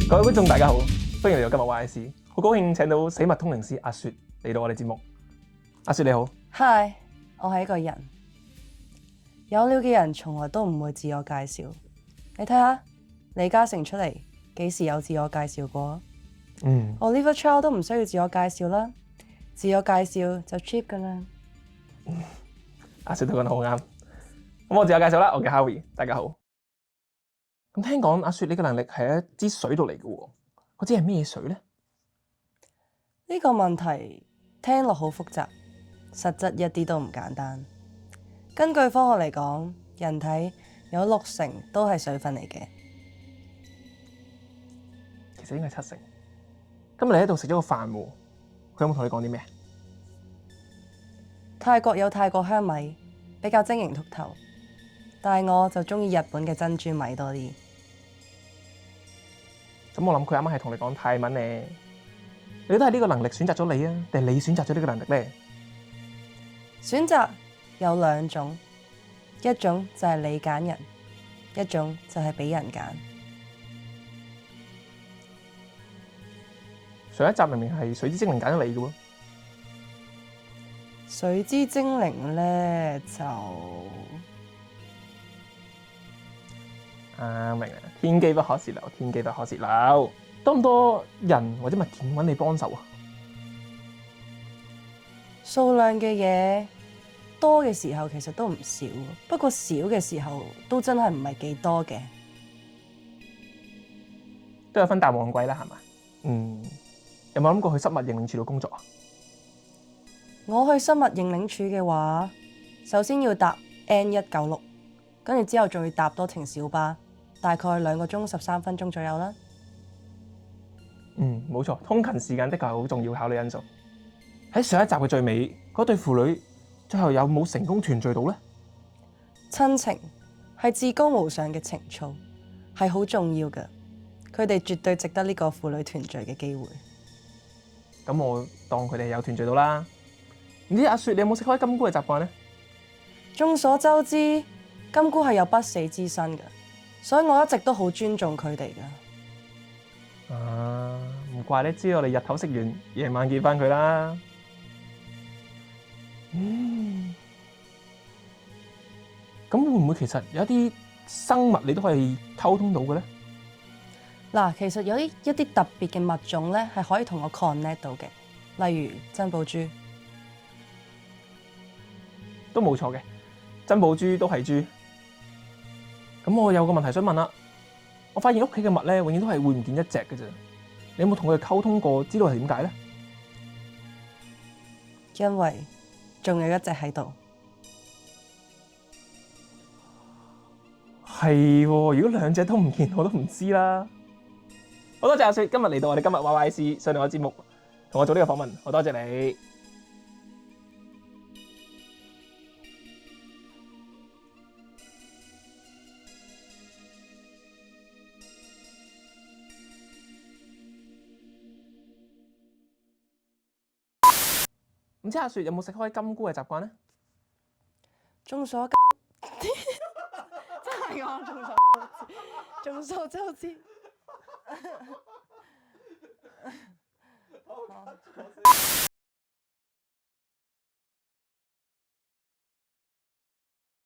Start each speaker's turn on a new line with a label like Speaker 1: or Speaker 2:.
Speaker 1: 各位觀眾大家好，歡迎嚟到今日 YIC， 好高興請到死物通靈師阿雪嚟到我哋節目。阿雪你好。
Speaker 2: Hi， 我係一個人。有料嘅人從來都唔會自我介紹。你睇下李嘉誠出嚟幾時有自我介紹過？Oliver Chow 都唔需要自我介紹啦，自我介紹就 cheap 噶啦。
Speaker 1: 阿雪都講得好啱。咁我自我介紹啦，我叫 Howie， 大家好。咁聽講阿雪你嘅能力係一支水度嚟嘅喎，嗰支係咩水咧？
Speaker 2: 呢個問題聽落好複雜，實質一啲都唔簡單。根據科學嚟講，人體有60%都係水分嚟嘅。
Speaker 1: 其實應該係70%。今日你喺度食咗個飯喎，佢有冇同你講啲咩？
Speaker 2: 泰國有泰國香米，比較晶瑩剔透，但係我就中意日本嘅珍珠米多啲。
Speaker 1: 咁我諗佢啱啱係同你講泰文咧。你都係呢個能力選擇咗你啊，定係你選擇咗呢個能力咧？
Speaker 2: 選擇有2種，一種就係你揀人，一種就係俾人揀。
Speaker 1: 上一集明明係水之精靈揀咗你嘅喎。
Speaker 2: 水之精靈咧就
Speaker 1: 明啦，天機不可泄漏，天機不可泄漏。多唔多人或者物件揾你幫手啊？
Speaker 2: 數量嘅嘢多嘅時候其實都唔少，不過少嘅時候都真係唔係幾多嘅。
Speaker 1: 都有分淡旺季啦，係嘛？有冇諗過去失物認領處度工作啊？
Speaker 2: 我去失物認領處嘅話，首先要搭 N196，跟住之後仲要搭多程小巴，大概2個鐘13分鐘左右啦。
Speaker 1: 冇錯，通勤時間的確係好重要考慮因素。喺上一集嘅最尾，嗰對父女最後有冇成功團聚到咧？
Speaker 2: 親情係至高無上嘅情操，係好重要嘅。佢哋絕對值得呢個父女團聚嘅機會。
Speaker 1: 咁我當佢哋有團聚到啦。唔知阿雪你有冇食開金菇嘅習慣咧？
Speaker 2: 眾所周知，金菇係有不死之身嘅，所以我一直都好尊重佢哋嘅。
Speaker 1: 唔怪你知我哋日頭食完，夜晚見翻佢啦。咁會唔會其實有一啲生物你都可以溝通到嘅咧？
Speaker 2: 嗱，其實有一啲特別嘅物種咧，係可以同我 connect 到嘅，例如珍寶豬。
Speaker 1: 都冇錯嘅，珍寶豬都係豬。咁我有個問題想問啦，我發現屋企嘅物咧，永遠都係會唔見一隻嘅啫。你有冇同佢哋溝通過，知道係點解咧？
Speaker 2: 因為仲有一隻喺度。
Speaker 1: 係喎，如果2隻都唔見，我都唔知啦。好多謝阿雪今日嚟到我哋今日 YYC 上嚟我節目，同我做呢個訪問，好多謝你。唔知阿雪有冇食開金菇嘅習慣咧？
Speaker 2: 眾所真係我眾所周知。